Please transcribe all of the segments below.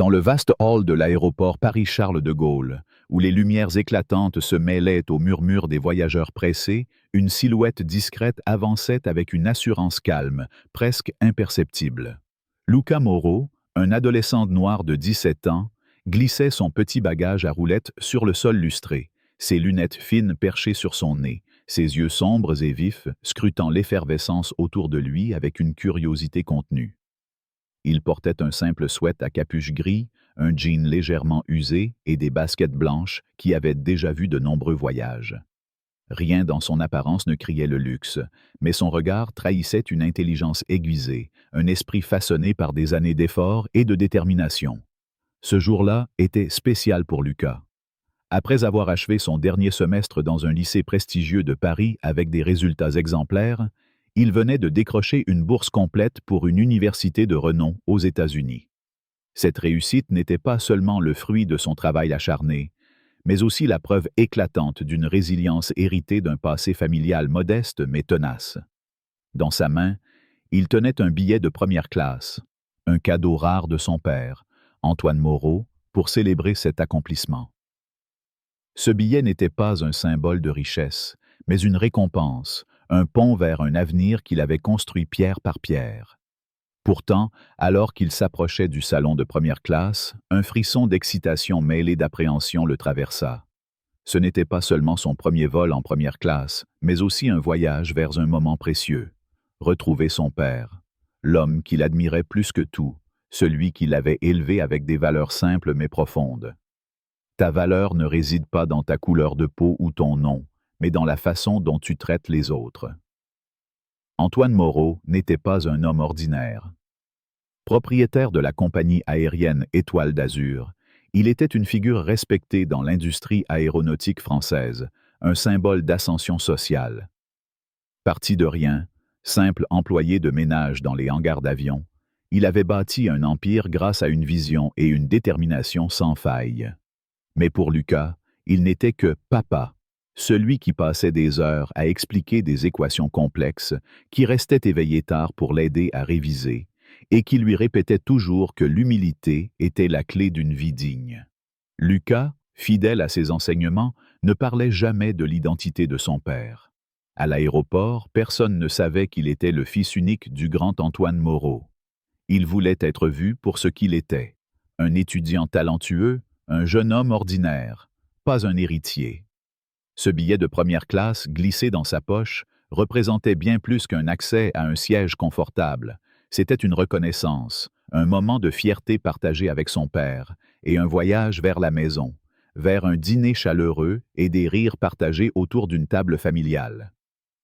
Dans le vaste hall de l'aéroport Paris-Charles de Gaulle, où les lumières éclatantes se mêlaient aux murmures des voyageurs pressés, une silhouette discrète avançait avec une assurance calme, presque imperceptible. Luca Moro, un adolescent noir de 17 ans, glissait son petit bagage à roulettes sur le sol lustré, ses lunettes fines perchées sur son nez, ses yeux sombres et vifs, scrutant l'effervescence autour de lui avec une curiosité contenue. Il portait un simple sweat à capuche gris, un jean légèrement usé et des baskets blanches qui avaient déjà vu de nombreux voyages. Rien dans son apparence ne criait le luxe, mais son regard trahissait une intelligence aiguisée, un esprit façonné par des années d'efforts et de détermination. Ce jour-là était spécial pour Lucas. Après avoir achevé son dernier semestre dans un lycée prestigieux de Paris avec des résultats exemplaires, il venait de décrocher une bourse complète pour une université de renom aux États-Unis. Cette réussite n'était pas seulement le fruit de son travail acharné, mais aussi la preuve éclatante d'une résilience héritée d'un passé familial modeste mais tenace. Dans sa main, il tenait un billet de première classe, un cadeau rare de son père, Antoine Moro, pour célébrer cet accomplissement. Ce billet n'était pas un symbole de richesse, mais une récompense, un pont vers un avenir qu'il avait construit pierre par pierre. Pourtant, alors qu'il s'approchait du salon de première classe, un frisson d'excitation mêlé d'appréhension le traversa. Ce n'était pas seulement son premier vol en première classe, mais aussi un voyage vers un moment précieux. Retrouver son père, l'homme qu'il admirait plus que tout, celui qui l'avait élevé avec des valeurs simples mais profondes. Ta valeur ne réside pas dans ta couleur de peau ou ton nom, mais dans la façon dont tu traites les autres. Antoine Moro n'était pas un homme ordinaire. Propriétaire de la compagnie aérienne Étoile d'Azur, il était une figure respectée dans l'industrie aéronautique française, un symbole d'ascension sociale. Parti de rien, simple employé de ménage dans les hangars d'avion, il avait bâti un empire grâce à une vision et une détermination sans faille. Mais pour Lucas, il n'était que papa, celui qui passait des heures à expliquer des équations complexes, qui restait éveillé tard pour l'aider à réviser, et qui lui répétait toujours que l'humilité était la clé d'une vie digne. Lucas, fidèle à ses enseignements, ne parlait jamais de l'identité de son père. À l'aéroport, personne ne savait qu'il était le fils unique du grand Antoine Moro. Il voulait être vu pour ce qu'il était, un étudiant talentueux, un jeune homme ordinaire, pas un héritier. Ce billet de première classe, glissé dans sa poche, représentait bien plus qu'un accès à un siège confortable. C'était une reconnaissance, un moment de fierté partagé avec son père, et un voyage vers la maison, vers un dîner chaleureux et des rires partagés autour d'une table familiale.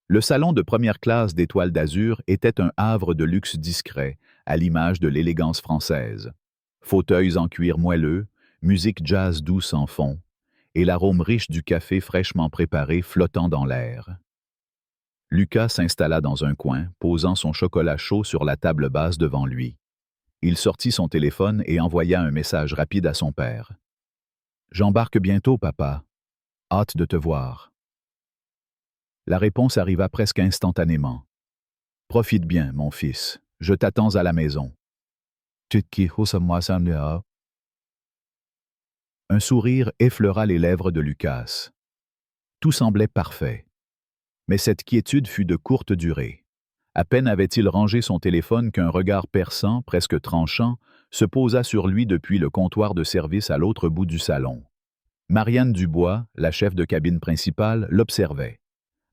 Le salon de première classe d'Étoile d'Azur était un havre de luxe discret, à l'image de l'élégance française. Fauteuils en cuir moelleux, musique jazz douce en fond, et l'arôme riche du café fraîchement préparé flottant dans l'air. Lucas s'installa dans un coin, posant son chocolat chaud sur la table basse devant lui. Il sortit son téléphone et envoya un message rapide à son père. « J'embarque bientôt, papa. Hâte de te voir. » La réponse arriva presque instantanément. « Profite bien, mon fils. Je t'attends à la maison. » Un sourire effleura les lèvres de Lucas. Tout semblait parfait. Mais cette quiétude fut de courte durée. À peine avait-il rangé son téléphone qu'un regard perçant, presque tranchant, se posa sur lui depuis le comptoir de service à l'autre bout du salon. Marianne Dubois, la chef de cabine principale, l'observait.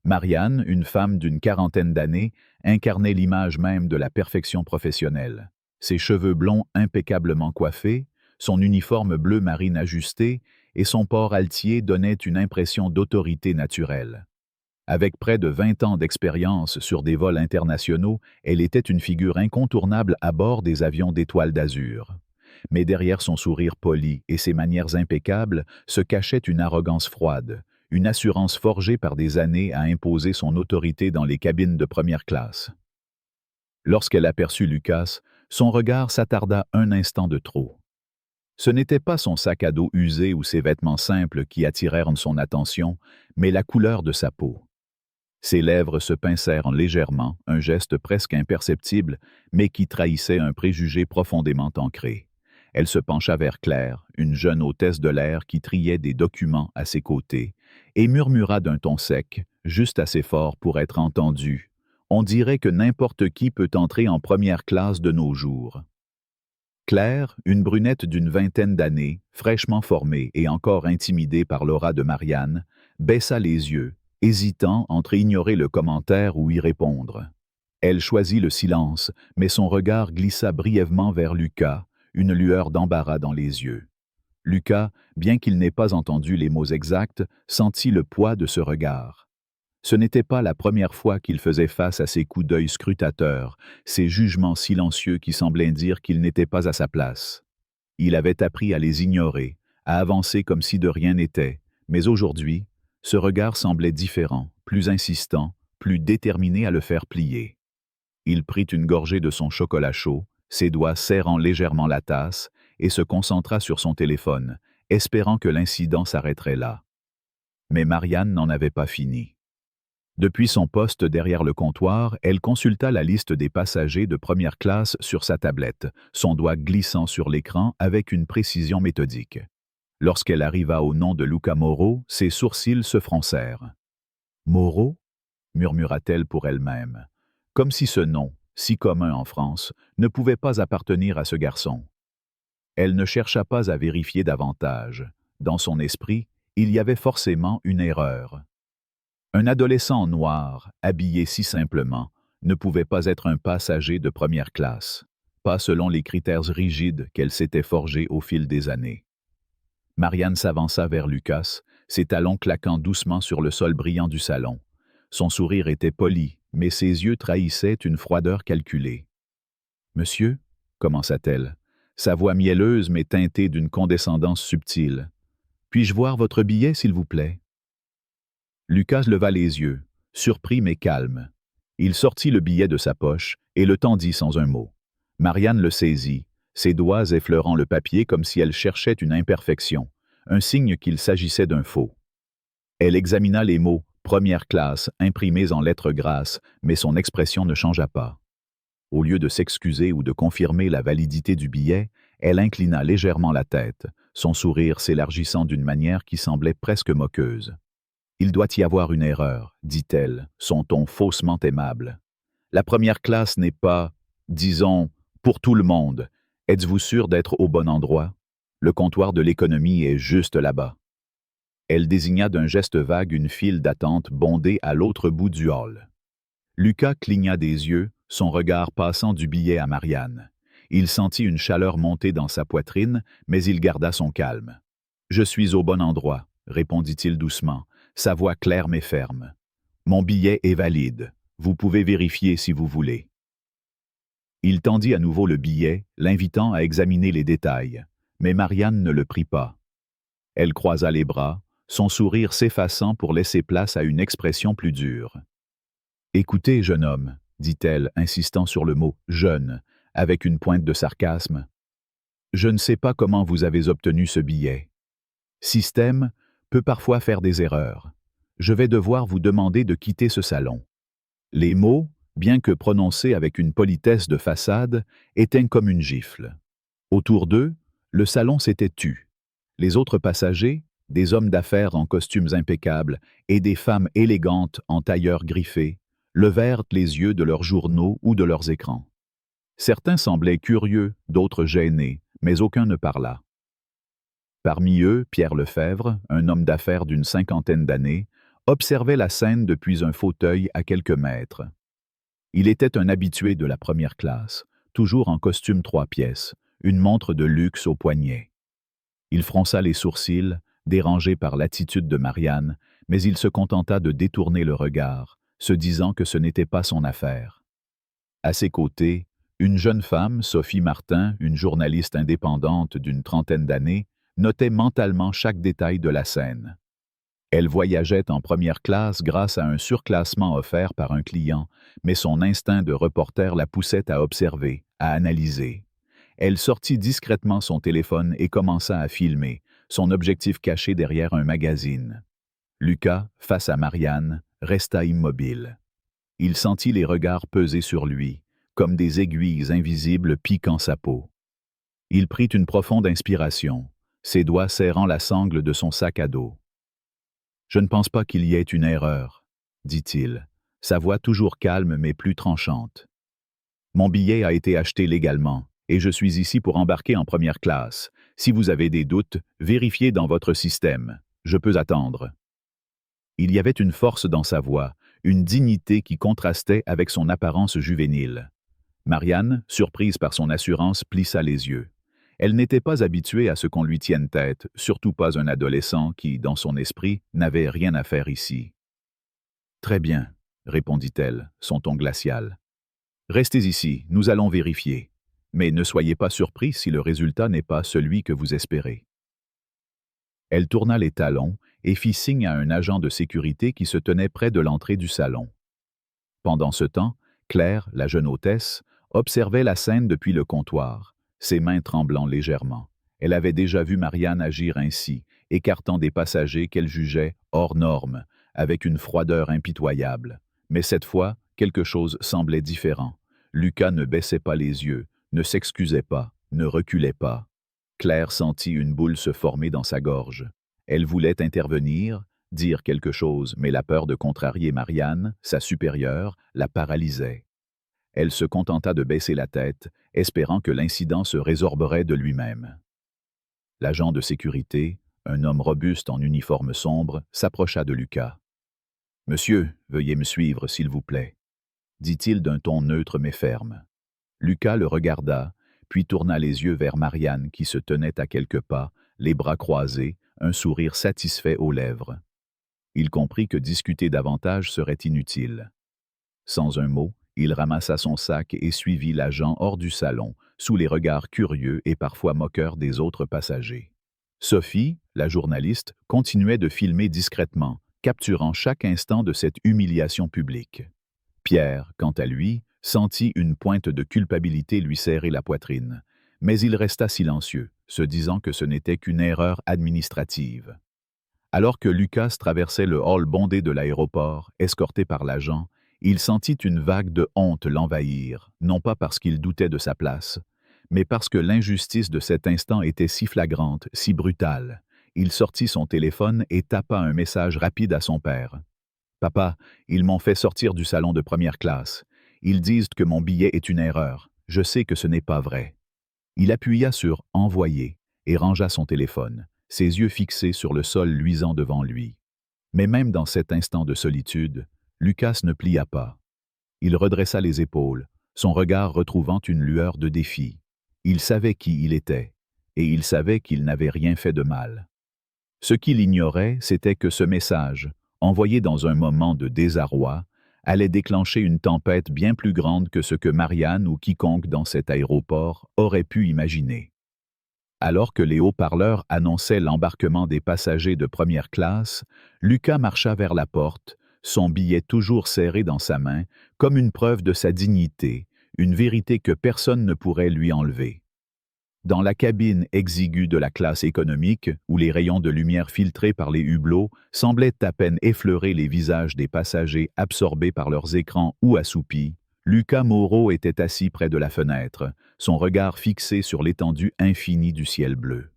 Marianne, une femme d'une quarantaine d'années, incarnait l'image même de la perfection professionnelle. Ses cheveux blonds impeccablement coiffés, son uniforme bleu marine ajusté et son port altier donnaient une impression d'autorité naturelle. Avec près de 20 ans d'expérience sur des vols internationaux, elle était une figure incontournable à bord des avions d'Étoile d'Azur. Mais derrière son sourire poli et ses manières impeccables se cachait une arrogance froide, une assurance forgée par des années à imposer son autorité dans les cabines de première classe. Lorsqu'elle aperçut Lucas, son regard s'attarda un instant de trop. Ce n'était pas son sac à dos usé ou ses vêtements simples qui attirèrent son attention, mais la couleur de sa peau. Ses lèvres se pincèrent légèrement, un geste presque imperceptible, mais qui trahissait un préjugé profondément ancré. Elle se pencha vers Claire, une jeune hôtesse de l'air qui triait des documents à ses côtés, et murmura d'un ton sec, juste assez fort pour être entendu. On dirait que n'importe qui peut entrer en première classe de nos jours. Claire, une brunette d'une vingtaine d'années, fraîchement formée et encore intimidée par l'aura de Marianne, baissa les yeux, hésitant entre ignorer le commentaire ou y répondre. Elle choisit le silence, mais son regard glissa brièvement vers Lucas, une lueur d'embarras dans les yeux. Lucas, bien qu'il n'ait pas entendu les mots exacts, sentit le poids de ce regard. Ce n'était pas la première fois qu'il faisait face à ces coups d'œil scrutateurs, ces jugements silencieux qui semblaient dire qu'il n'était pas à sa place. Il avait appris à les ignorer, à avancer comme si de rien n'était, mais aujourd'hui, ce regard semblait différent, plus insistant, plus déterminé à le faire plier. Il prit une gorgée de son chocolat chaud, ses doigts serrant légèrement la tasse, et se concentra sur son téléphone, espérant que l'incident s'arrêterait là. Mais Marianne n'en avait pas fini. Depuis son poste derrière le comptoir, elle consulta la liste des passagers de première classe sur sa tablette, son doigt glissant sur l'écran avec une précision méthodique. Lorsqu'elle arriva au nom de Luca Moro, ses sourcils se froncèrent. « Moro » murmura-t-elle pour elle-même, comme si ce nom, si commun en France, ne pouvait pas appartenir à ce garçon. Elle ne chercha pas à vérifier davantage. Dans son esprit, il y avait forcément une erreur. Un adolescent noir, habillé si simplement, ne pouvait pas être un passager de première classe, pas selon les critères rigides qu'elle s'était forgés au fil des années. Marianne s'avança vers Lucas, ses talons claquant doucement sur le sol brillant du salon. Son sourire était poli, mais ses yeux trahissaient une froideur calculée. « Monsieur » commença-t-elle, sa voix mielleuse mais teintée d'une condescendance subtile. « Puis-je voir votre billet, s'il vous plaît » Lucas leva les yeux, surpris mais calme. Il sortit le billet de sa poche et le tendit sans un mot. Marianne le saisit, ses doigts effleurant le papier comme si elle cherchait une imperfection, un signe qu'il s'agissait d'un faux. Elle examina les mots « première classe » imprimés en lettres grasses, mais son expression ne changea pas. Au lieu de s'excuser ou de confirmer la validité du billet, elle inclina légèrement la tête, son sourire s'élargissant d'une manière qui semblait presque moqueuse. « Il doit y avoir une erreur, dit-elle, son ton faussement aimable. La première classe n'est pas, disons, pour tout le monde. Êtes-vous sûr d'être au bon endroit? Le comptoir de l'économie est juste là-bas. » Elle désigna d'un geste vague une file d'attente bondée à l'autre bout du hall. Lucas cligna des yeux, son regard passant du billet à Marianne. Il sentit une chaleur monter dans sa poitrine, mais il garda son calme. « Je suis au bon endroit, » répondit-il doucement, sa voix claire mais ferme. « Mon billet est valide. Vous pouvez vérifier si vous voulez. » Il tendit à nouveau le billet, l'invitant à examiner les détails, mais Marianne ne le prit pas. Elle croisa les bras, son sourire s'effaçant pour laisser place à une expression plus dure. « Écoutez, jeune homme, » dit-elle, insistant sur le mot « jeune », avec une pointe de sarcasme. « Je ne sais pas comment vous avez obtenu ce billet. Système peut parfois faire des erreurs. Je vais devoir vous demander de quitter ce salon. » Les mots, bien que prononcés avec une politesse de façade, étaient comme une gifle. Autour d'eux, le salon s'était tu. Les autres passagers, des hommes d'affaires en costumes impeccables et des femmes élégantes en tailleurs griffés, levèrent les yeux de leurs journaux ou de leurs écrans. Certains semblaient curieux, d'autres gênés, mais aucun ne parla. Parmi eux, Pierre Lefebvre, un homme d'affaires d'une cinquantaine d'années, observait la scène depuis un fauteuil à quelques mètres. Il était un habitué de la première classe, toujours en costume 3 pièces, une montre de luxe au poignet. Il fronça les sourcils, dérangé par l'attitude de Marianne, mais il se contenta de détourner le regard, se disant que ce n'était pas son affaire. À ses côtés, une jeune femme, Sophie Martin, une journaliste indépendante d'une trentaine d'années, notait mentalement chaque détail de la scène. Elle voyageait en première classe grâce à un surclassement offert par un client, mais son instinct de reporter la poussait à observer, à analyser. Elle sortit discrètement son téléphone et commença à filmer, son objectif caché derrière un magazine. Lucas, face à Marianne, resta immobile. Il sentit les regards peser sur lui, comme des aiguilles invisibles piquant sa peau. Il prit une profonde inspiration, ses doigts serrant la sangle de son sac à dos. « Je ne pense pas qu'il y ait une erreur, » dit-il, sa voix toujours calme mais plus tranchante. « Mon billet a été acheté légalement, et je suis ici pour embarquer en première classe. Si vous avez des doutes, vérifiez dans votre système. Je peux attendre. » Il y avait une force dans sa voix, une dignité qui contrastait avec son apparence juvénile. Marianne, surprise par son assurance, plissa les yeux. Elle n'était pas habituée à ce qu'on lui tienne tête, surtout pas un adolescent qui, dans son esprit, n'avait rien à faire ici. « Très bien, » répondit-elle, son ton glacial. « Restez ici, nous allons vérifier. Mais ne soyez pas surpris si le résultat n'est pas celui que vous espérez. » Elle tourna les talons et fit signe à un agent de sécurité qui se tenait près de l'entrée du salon. Pendant ce temps, Claire, la jeune hôtesse, observait la scène depuis le comptoir, ses mains tremblant légèrement. Elle avait déjà vu Marianne agir ainsi, écartant des passagers qu'elle jugeait hors normes, avec une froideur impitoyable. Mais cette fois, quelque chose semblait différent. Lucas ne baissait pas les yeux, ne s'excusait pas, ne reculait pas. Claire sentit une boule se former dans sa gorge. Elle voulait intervenir, dire quelque chose, mais la peur de contrarier Marianne, sa supérieure, la paralysait. Elle se contenta de baisser la tête, espérant que l'incident se résorberait de lui-même. L'agent de sécurité, un homme robuste en uniforme sombre, s'approcha de Lucas. « Monsieur, veuillez me suivre, s'il vous plaît, » dit-il d'un ton neutre mais ferme. Lucas le regarda, puis tourna les yeux vers Marianne qui se tenait à quelques pas, les bras croisés, un sourire satisfait aux lèvres. Il comprit que discuter davantage serait inutile. Sans un mot, il ramassa son sac et suivit l'agent hors du salon, sous les regards curieux et parfois moqueurs des autres passagers. Sophie, la journaliste, continuait de filmer discrètement, capturant chaque instant de cette humiliation publique. Pierre, quant à lui, sentit une pointe de culpabilité lui serrer la poitrine, mais il resta silencieux, se disant que ce n'était qu'une erreur administrative. Alors que Lucas traversait le hall bondé de l'aéroport, escorté par l'agent, il sentit une vague de honte l'envahir, non pas parce qu'il doutait de sa place, mais parce que l'injustice de cet instant était si flagrante, si brutale. Il sortit son téléphone et tapa un message rapide à son père. « Papa, ils m'ont fait sortir du salon de première classe. Ils disent que mon billet est une erreur. Je sais que ce n'est pas vrai. » Il appuya sur « Envoyer » et rangea son téléphone, ses yeux fixés sur le sol luisant devant lui. Mais même dans cet instant de solitude, Lucas ne plia pas. Il redressa les épaules, son regard retrouvant une lueur de défi. Il savait qui il était, et il savait qu'il n'avait rien fait de mal. Ce qu'il ignorait, c'était que ce message, envoyé dans un moment de désarroi, allait déclencher une tempête bien plus grande que ce que Marianne ou quiconque dans cet aéroport aurait pu imaginer. Alors que les haut-parleurs annonçaient l'embarquement des passagers de première classe, Lucas marcha vers la porte, son billet toujours serré dans sa main, comme une preuve de sa dignité, une vérité que personne ne pourrait lui enlever. Dans la cabine exiguë de la classe économique, où les rayons de lumière filtrés par les hublots semblaient à peine effleurer les visages des passagers absorbés par leurs écrans ou assoupis, Lucas Moreau était assis près de la fenêtre, son regard fixé sur l'étendue infinie du ciel bleu.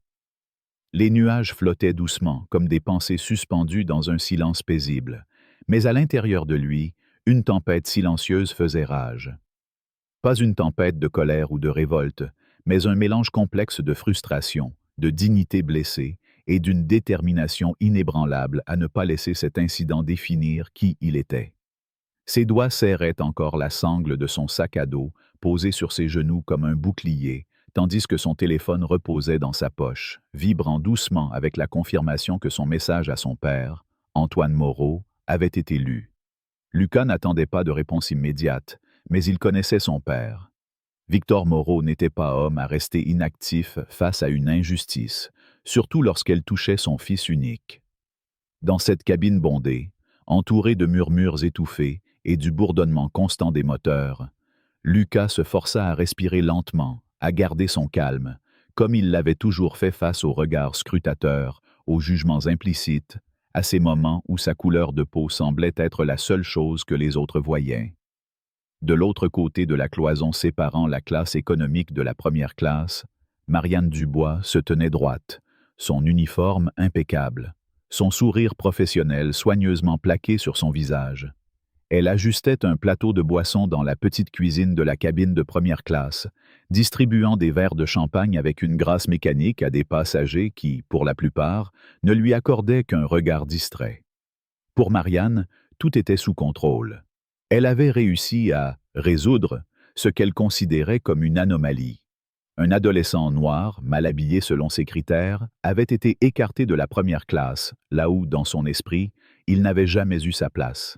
Les nuages flottaient doucement, comme des pensées suspendues dans un silence paisible, mais à l'intérieur de lui, une tempête silencieuse faisait rage. Pas une tempête de colère ou de révolte, mais un mélange complexe de frustration, de dignité blessée et d'une détermination inébranlable à ne pas laisser cet incident définir qui il était. Ses doigts serraient encore la sangle de son sac à dos, posé sur ses genoux comme un bouclier, tandis que son téléphone reposait dans sa poche, vibrant doucement avec la confirmation que son message à son père, Antoine Moreau, avait été lu. Lucas n'attendait pas de réponse immédiate, mais il connaissait son père. Victor Moreau n'était pas homme à rester inactif face à une injustice, surtout lorsqu'elle touchait son fils unique. Dans cette cabine bondée, entourée de murmures étouffés et du bourdonnement constant des moteurs, Lucas se força à respirer lentement, à garder son calme, comme il l'avait toujours fait face aux regards scrutateurs, aux jugements implicites, à ces moments où sa couleur de peau semblait être la seule chose que les autres voyaient. De l'autre côté de la cloison séparant la classe économique de la première classe, Marianne Dubois se tenait droite, son uniforme impeccable, son sourire professionnel soigneusement plaqué sur son visage. Elle ajustait un plateau de boissons dans la petite cuisine de la cabine de première classe, distribuant des verres de champagne avec une grâce mécanique à des passagers qui, pour la plupart, ne lui accordaient qu'un regard distrait. Pour Marianne, tout était sous contrôle. Elle avait réussi à résoudre ce qu'elle considérait comme une anomalie. Un adolescent noir, mal habillé selon ses critères, avait été écarté de la première classe, là où, dans son esprit, il n'avait jamais eu sa place.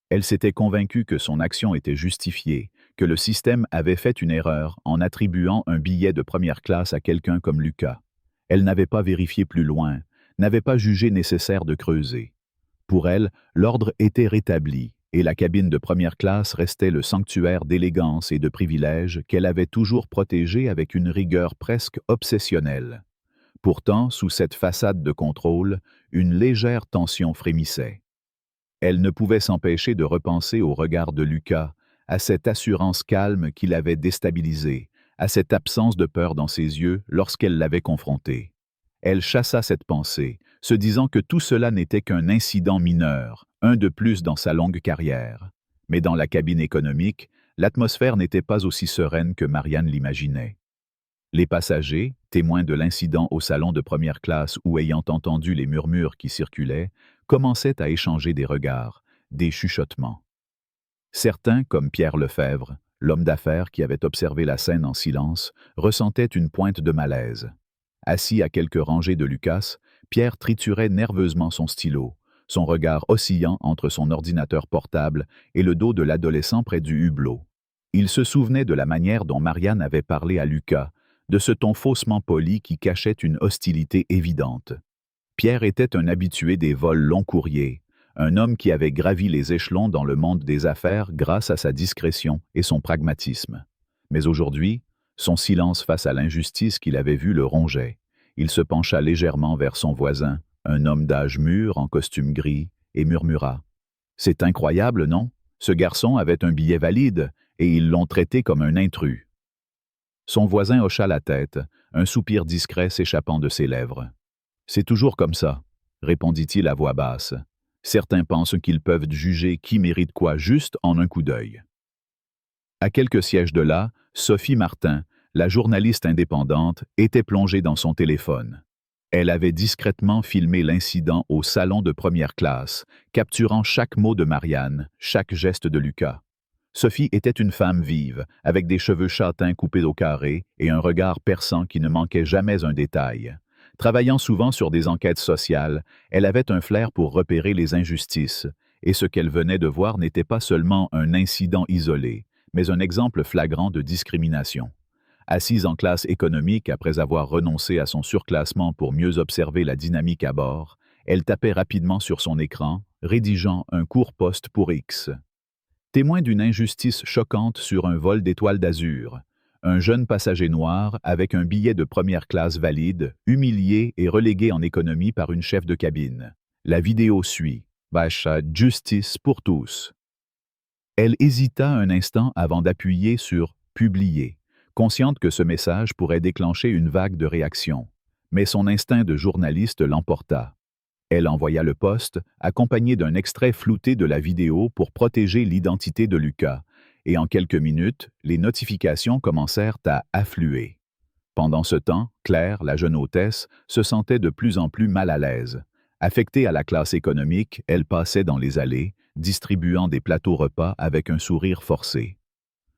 Elle s'était convaincue que son action était justifiée, que le système avait fait une erreur en attribuant un billet de première classe à quelqu'un comme Lucas. Elle n'avait pas vérifié plus loin, n'avait pas jugé nécessaire de creuser. Pour elle, l'ordre était rétabli, et la cabine de première classe restait le sanctuaire d'élégance et de privilèges qu'elle avait toujours protégé avec une rigueur presque obsessionnelle. Pourtant, sous cette façade de contrôle, une légère tension frémissait. Elle ne pouvait s'empêcher de repenser au regard de Lucas, à cette assurance calme qui l'avait déstabilisée, à cette absence de peur dans ses yeux lorsqu'elle l'avait confronté. Elle chassa cette pensée, se disant que tout cela n'était qu'un incident mineur, un de plus dans sa longue carrière. Mais dans la cabine économique, l'atmosphère n'était pas aussi sereine que Marianne l'imaginait. Les passagers, témoins de l'incident au salon de première classe ou ayant entendu les murmures qui circulaient, commençaient à échanger des regards, des chuchotements. Certains, comme Pierre Lefebvre, l'homme d'affaires qui avait observé la scène en silence, ressentaient une pointe de malaise. Assis à quelques rangées de Lucas, Pierre triturait nerveusement son stylo, son regard oscillant entre son ordinateur portable et le dos de l'adolescent près du hublot. Il se souvenait de la manière dont Marianne avait parlé à Lucas, de ce ton faussement poli qui cachait une hostilité évidente. Pierre était un habitué des vols long courriers, un homme qui avait gravi les échelons dans le monde des affaires grâce à sa discrétion et son pragmatisme. Mais aujourd'hui, son silence face à l'injustice qu'il avait vue le rongeait. Il se pencha légèrement vers son voisin, un homme d'âge mûr en costume gris, et murmura « C'est incroyable, non? Ce garçon avait un billet valide, et ils l'ont traité comme un intrus. » Son voisin hocha la tête, un soupir discret s'échappant de ses lèvres. « C'est toujours comme ça, » répondit-il à voix basse. « Certains pensent qu'ils peuvent juger qui mérite quoi juste en un coup d'œil. » À quelques sièges de là, Sophie Martin, la journaliste indépendante, était plongée dans son téléphone. Elle avait discrètement filmé l'incident au salon de première classe, capturant chaque mot de Marianne, chaque geste de Lucas. Sophie était une femme vive, avec des cheveux châtains coupés au carré et un regard perçant qui ne manquait jamais un détail. Travaillant souvent sur des enquêtes sociales, elle avait un flair pour repérer les injustices, et ce qu'elle venait de voir n'était pas seulement un incident isolé, mais un exemple flagrant de discrimination. Assise en classe économique après avoir renoncé à son surclassement pour mieux observer la dynamique à bord, elle tapait rapidement sur son écran, rédigeant un court post pour X. Témoin d'une injustice choquante sur un vol d'étoiles d'azur, un jeune passager noir avec un billet de première classe valide, humilié et relégué en économie par une chef de cabine. La vidéo suit. Justice pour tous. Elle hésita un instant avant d'appuyer sur « Publier », consciente que ce message pourrait déclencher une vague de réactions. Mais son instinct de journaliste l'emporta. Elle envoya le post, accompagné d'un extrait flouté de la vidéo pour protéger l'identité de Lucas, et en quelques minutes, les notifications commencèrent à affluer. Pendant ce temps, Claire, la jeune hôtesse, se sentait de plus en plus mal à l'aise. Affectée à la classe économique, elle passait dans les allées, distribuant des plateaux repas avec un sourire forcé.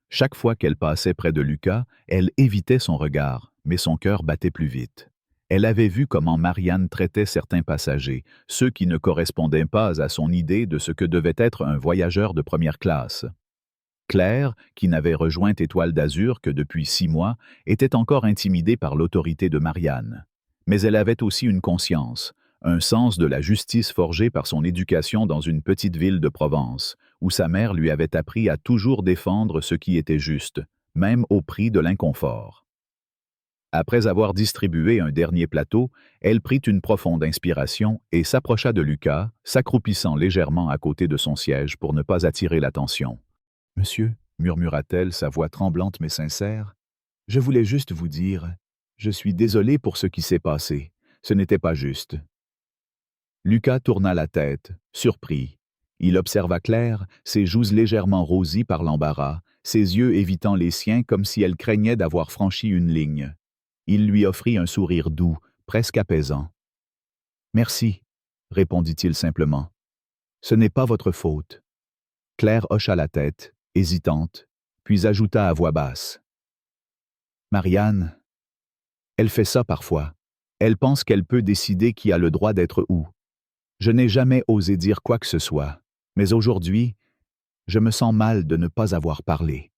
Chaque fois qu'elle passait près de Lucas, elle évitait son regard, mais son cœur battait plus vite. Elle avait vu comment Marianne traitait certains passagers, ceux qui ne correspondaient pas à son idée de ce que devait être un voyageur de première classe. Claire, qui n'avait rejoint Étoile d'Azur que depuis 6 mois, était encore intimidée par l'autorité de Marianne. Mais elle avait aussi une conscience, un sens de la justice forgé par son éducation dans une petite ville de Provence, où sa mère lui avait appris à toujours défendre ce qui était juste, même au prix de l'inconfort. Après avoir distribué un dernier plateau, elle prit une profonde inspiration et s'approcha de Lucas, s'accroupissant légèrement à côté de son siège pour ne pas attirer l'attention. « Monsieur, » murmura-t-elle, sa voix tremblante mais sincère, « je voulais juste vous dire, Je suis désolé pour ce qui s'est passé. Ce n'était pas juste. Lucas tourna la tête, surpris. Il observa Claire, ses joues légèrement rosies par l'embarras, ses yeux évitant les siens comme si elle craignait d'avoir franchi une ligne. Il lui offrit un sourire doux, presque apaisant. « Merci, » répondit-il simplement. « Ce n'est pas votre faute. » Claire hocha la tête, hésitante, puis ajouta à voix basse. « Marianne, elle fait ça parfois. Elle pense qu'elle peut décider qui a le droit d'être où. Je n'ai jamais osé dire quoi que ce soit, mais aujourd'hui, je me sens mal de ne pas avoir parlé. »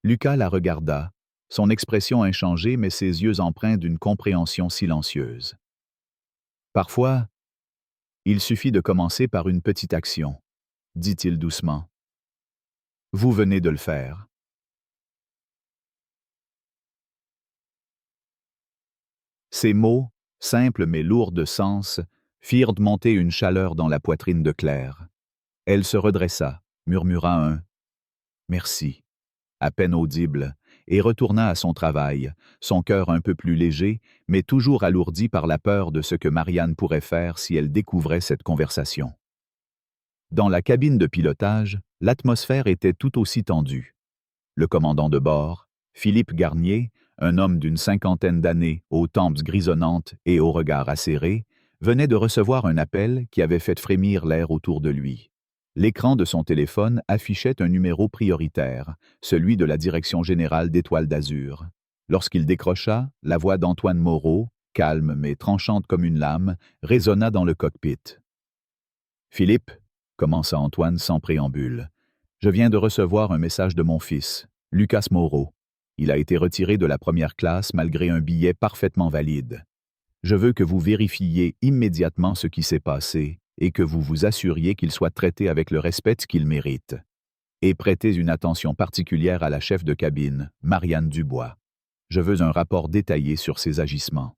Lucas la regarda, son expression inchangée mais ses yeux empreints d'une compréhension silencieuse. Parfois, il suffit de commencer par une petite action, dit-il doucement. Vous venez de le faire. Ces mots, simples mais lourds de sens, firent monter une chaleur dans la poitrine de Claire. Elle se redressa, murmura un « merci », à peine audible, et retourna à son travail, son cœur un peu plus léger, mais toujours alourdi par la peur de ce que Marianne pourrait faire si elle découvrait cette conversation. Dans la cabine de pilotage, l'atmosphère était tout aussi tendue. Le commandant de bord, Philippe Garnier, un homme d'une cinquantaine d'années, aux tempes grisonnantes et au regard acéré, venait de recevoir un appel qui avait fait frémir l'air autour de lui. L'écran de son téléphone affichait un numéro prioritaire, celui de la Direction générale d'Étoile d'Azur. Lorsqu'il décrocha, la voix d'Antoine Moreau, calme mais tranchante comme une lame, résonna dans le cockpit. « Philippe, » commença Antoine sans préambule, « je viens de recevoir un message de mon fils, Lucas Moreau. Il a été retiré de la première classe malgré un billet parfaitement valide. Je veux que vous vérifiiez immédiatement ce qui s'est passé et que vous vous assuriez qu'il soit traité avec le respect qu'il mérite. Et prêtez une attention particulière à la chef de cabine, Marianne Dubois. Je veux un rapport détaillé sur ses agissements. »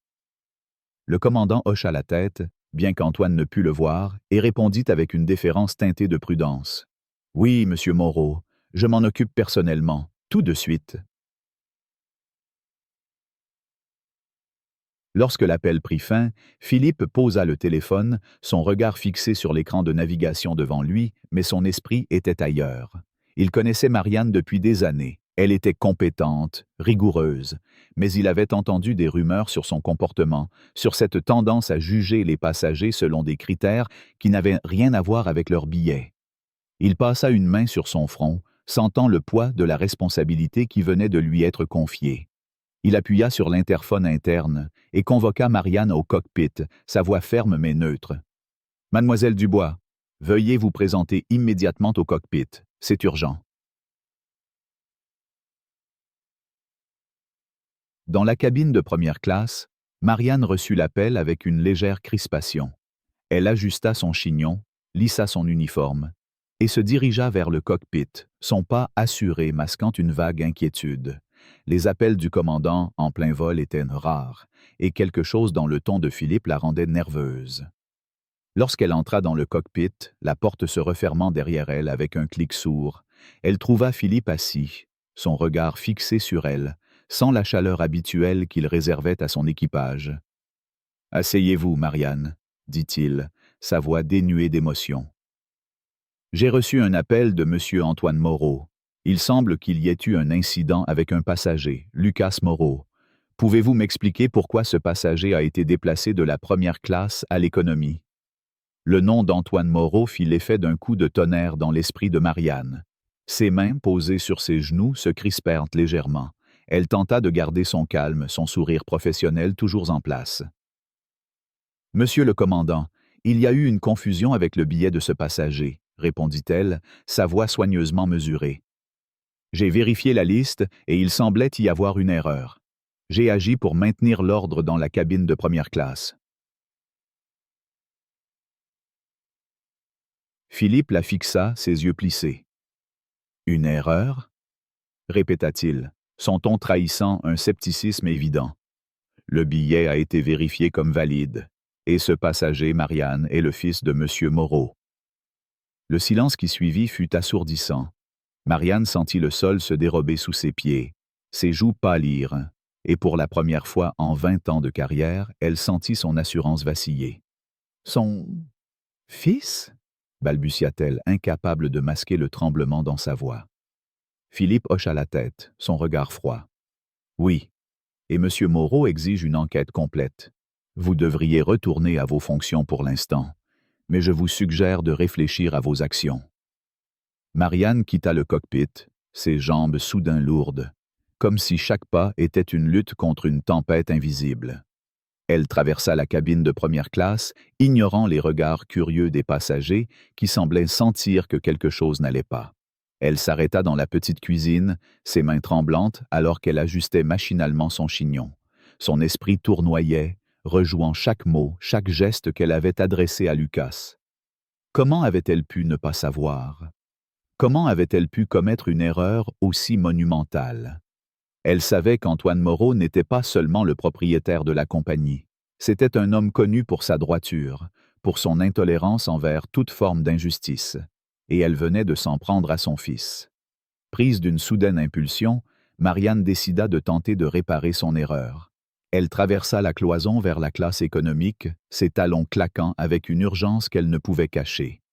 Le commandant hocha la tête, bien qu'Antoine ne pût le voir, et répondit avec une déférence teintée de prudence. « Oui, monsieur Moreau, je m'en occupe personnellement, tout de suite. » Lorsque l'appel prit fin, Philippe posa le téléphone, son regard fixé sur l'écran de navigation devant lui, mais son esprit était ailleurs. Il connaissait Marianne depuis des années. Elle était compétente, rigoureuse, mais il avait entendu des rumeurs sur son comportement, sur cette tendance à juger les passagers selon des critères qui n'avaient rien à voir avec leur billet. Il passa une main sur son front, sentant le poids de la responsabilité qui venait de lui être confiée. Il appuya sur l'interphone interne et convoqua Marianne au cockpit, sa voix ferme mais neutre. « Mademoiselle Dubois, veuillez vous présenter immédiatement au cockpit. C'est urgent. » Dans la cabine de première classe, Marianne reçut l'appel avec une légère crispation. Elle ajusta son chignon, lissa son uniforme et se dirigea vers le cockpit, son pas assuré masquant une vague inquiétude. Les appels du commandant en plein vol étaient rares, et quelque chose dans le ton de Philippe la rendait nerveuse. Lorsqu'elle entra dans le cockpit, la porte se refermant derrière elle avec un clic sourd, elle trouva Philippe assis, son regard fixé sur elle, sans la chaleur habituelle qu'il réservait à son équipage. « Asseyez-vous, Marianne, » dit-il, sa voix dénuée d'émotion. « J'ai reçu un appel de M. Antoine Moreau. Il semble qu'il y ait eu un incident avec un passager, Lucas Moreau. Pouvez-vous m'expliquer pourquoi ce passager a été déplacé de la première classe à l'économie? » Le nom d'Antoine Moreau fit l'effet d'un coup de tonnerre dans l'esprit de Marianne. Ses mains, posées sur ses genoux, se crispèrent légèrement. Elle tenta de garder son calme, son sourire professionnel toujours en place. « Monsieur le commandant, il y a eu une confusion avec le billet de ce passager, » répondit-elle, sa voix soigneusement mesurée. « J'ai vérifié la liste et il semblait y avoir une erreur. J'ai agi pour maintenir l'ordre dans la cabine de première classe. » Philippe la fixa, ses yeux plissés. « Une erreur ?» répéta-t-il, son ton trahissant un scepticisme évident. « Le billet a été vérifié comme valide, et ce passager, Marianne, est le fils de M. Moreau. » Le silence qui suivit fut assourdissant. Marianne sentit le sol se dérober sous ses pieds. Ses joues pâlirent, et pour la première fois en 20 ans de carrière, elle sentit son assurance vaciller. Son fils? Balbutia-t-elle, incapable de masquer le tremblement dans sa voix. Philippe hocha la tête, son regard froid. Oui, et M. Moreau exige une enquête complète. Vous devriez retourner à vos fonctions pour l'instant, mais je vous suggère de réfléchir à vos actions. Marianne quitta le cockpit, ses jambes soudain lourdes, comme si chaque pas était une lutte contre une tempête invisible. Elle traversa la cabine de première classe, ignorant les regards curieux des passagers qui semblaient sentir que quelque chose n'allait pas. Elle s'arrêta dans la petite cuisine, ses mains tremblantes alors qu'elle ajustait machinalement son chignon. Son esprit tournoyait, rejouant chaque mot, chaque geste qu'elle avait adressé à Lucas. Comment avait-elle pu ne pas savoir? Comment avait-elle pu commettre une erreur aussi monumentale? Elle savait qu'Antoine Moreau n'était pas seulement le propriétaire de la compagnie. C'était un homme connu pour sa droiture, pour son intolérance envers toute forme d'injustice. Et elle venait de s'en prendre à son fils. Prise d'une soudaine impulsion, Marianne décida de tenter de réparer son erreur. Elle traversa la cloison vers la classe économique, ses talons claquant avec une urgence qu'elle ne pouvait cacher.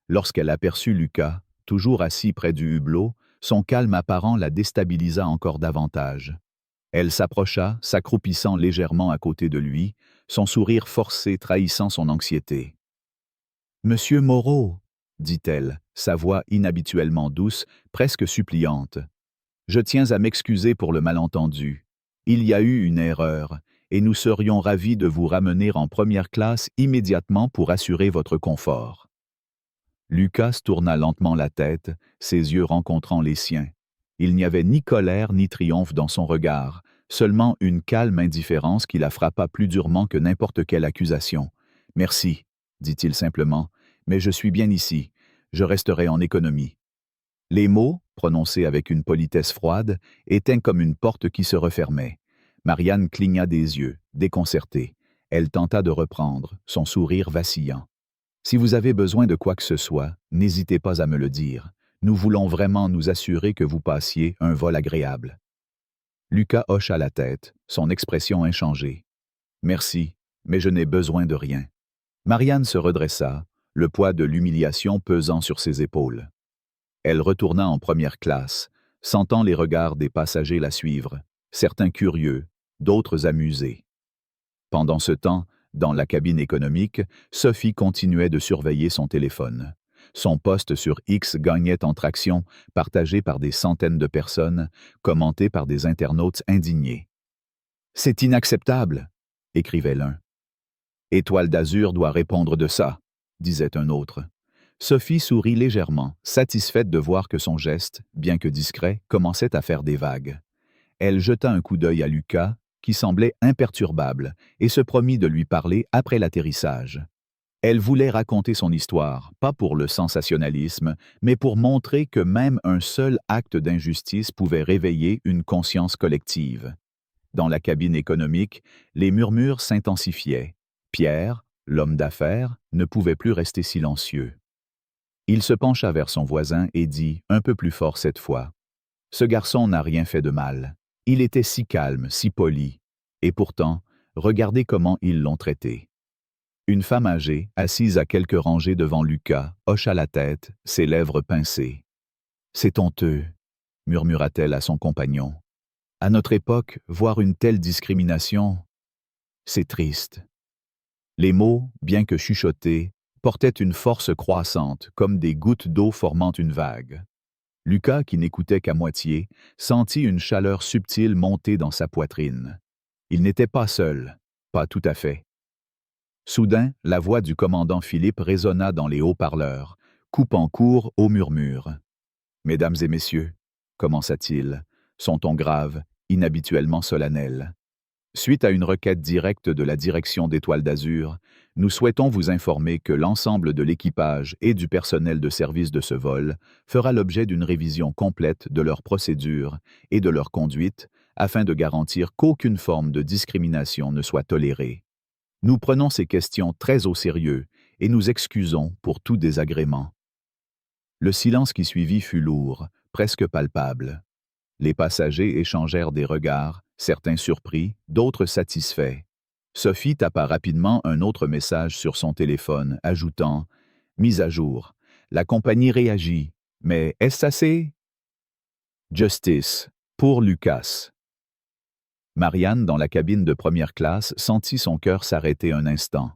Lorsqu'elle aperçut Lucas, toujours assis près du hublot, son calme apparent la déstabilisa encore davantage. Elle s'approcha, s'accroupissant légèrement à côté de lui, son sourire forcé trahissant son anxiété. « Monsieur Moreau, » dit-elle, sa voix inhabituellement douce, presque suppliante. « Je tiens à m'excuser pour le malentendu. Il y a eu une erreur, et nous serions ravis de vous ramener en première classe immédiatement pour assurer votre confort. » Lucas tourna lentement la tête, ses yeux rencontrant les siens. Il n'y avait ni colère ni triomphe dans son regard, seulement une calme indifférence qui la frappa plus durement que n'importe quelle accusation. « Merci, » dit-il simplement, « mais je suis bien ici. Je resterai en économie. » Les mots, prononcés avec une politesse froide, étaient comme une porte qui se refermait. Marianne cligna des yeux, déconcertée. Elle tenta de reprendre, son sourire vacillant. Si vous avez besoin de quoi que ce soit, n'hésitez pas à me le dire. Nous voulons vraiment nous assurer que vous passiez un vol agréable. Lucas hocha la tête, son expression inchangée. Merci, mais je n'ai besoin de rien. Marianne se redressa, le poids de l'humiliation pesant sur ses épaules. Elle retourna en première classe, sentant les regards des passagers la suivre, certains curieux, d'autres amusés. Pendant ce temps, dans la cabine économique, Sophie continuait de surveiller son téléphone. Son post sur X gagnait en traction, partagé par des centaines de personnes, commenté par des internautes indignés. « C'est inacceptable !» écrivait l'un. « Étoile d'Azur doit répondre de ça !» disait un autre. Sophie sourit légèrement, satisfaite de voir que son geste, bien que discret, commençait à faire des vagues. Elle jeta un coup d'œil à Lucas, qui semblait imperturbable, et se promit de lui parler après l'atterrissage. Elle voulait raconter son histoire, pas pour le sensationnalisme, mais pour montrer que même un seul acte d'injustice pouvait réveiller une conscience collective. Dans la cabine économique, les murmures s'intensifiaient. Pierre, l'homme d'affaires, ne pouvait plus rester silencieux. Il se pencha vers son voisin et dit, un peu plus fort cette fois, « Ce garçon n'a rien fait de mal. Il était si calme, si poli. Et pourtant, regardez comment ils l'ont traité. » Une femme âgée, assise à quelques rangées devant Lucas, hocha la tête, ses lèvres pincées. « C'est honteux, » murmura-t-elle à son compagnon. « À notre époque, voir une telle discrimination, c'est triste. » Les mots, bien que chuchotés, portaient une force croissante, comme des gouttes d'eau formant une vague. Lucas, qui n'écoutait qu'à moitié, sentit une chaleur subtile monter dans sa poitrine. Il n'était pas seul, pas tout à fait. Soudain, la voix du commandant Philippe résonna dans les haut-parleurs, coupant court au murmure. « Mesdames et messieurs, » commença-t-il, son ton grave, inhabituellement solennel. Suite à une requête directe de la direction d'Étoile d'Azur, nous souhaitons vous informer que l'ensemble de l'équipage et du personnel de service de ce vol fera l'objet d'une révision complète de leurs procédures et de leur conduite afin de garantir qu'aucune forme de discrimination ne soit tolérée. Nous prenons ces questions très au sérieux et nous excusons pour tout désagrément. Le silence qui suivit fut lourd, presque palpable. Les passagers échangèrent des regards, certains surpris, d'autres satisfaits. Sophie tapa rapidement un autre message sur son téléphone, ajoutant « Mise à jour. La compagnie réagit. Mais est-ce assez? Justice. Pour Lucas. » Marianne, dans la cabine de première classe, sentit son cœur s'arrêter un instant.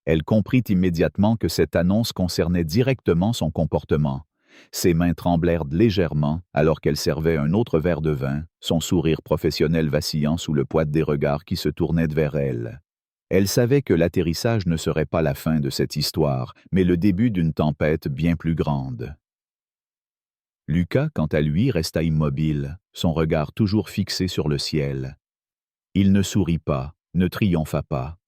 Elle comprit immédiatement que cette annonce concernait directement son comportement. Ses mains tremblèrent légèrement alors qu'elle servait un autre verre de vin, son sourire professionnel vacillant sous le poids des regards qui se tournaient vers elle. Elle savait que l'atterrissage ne serait pas la fin de cette histoire, mais le début d'une tempête bien plus grande. Lucas, quant à lui, resta immobile, son regard toujours fixé sur le ciel. Il ne sourit pas, ne triompha pas.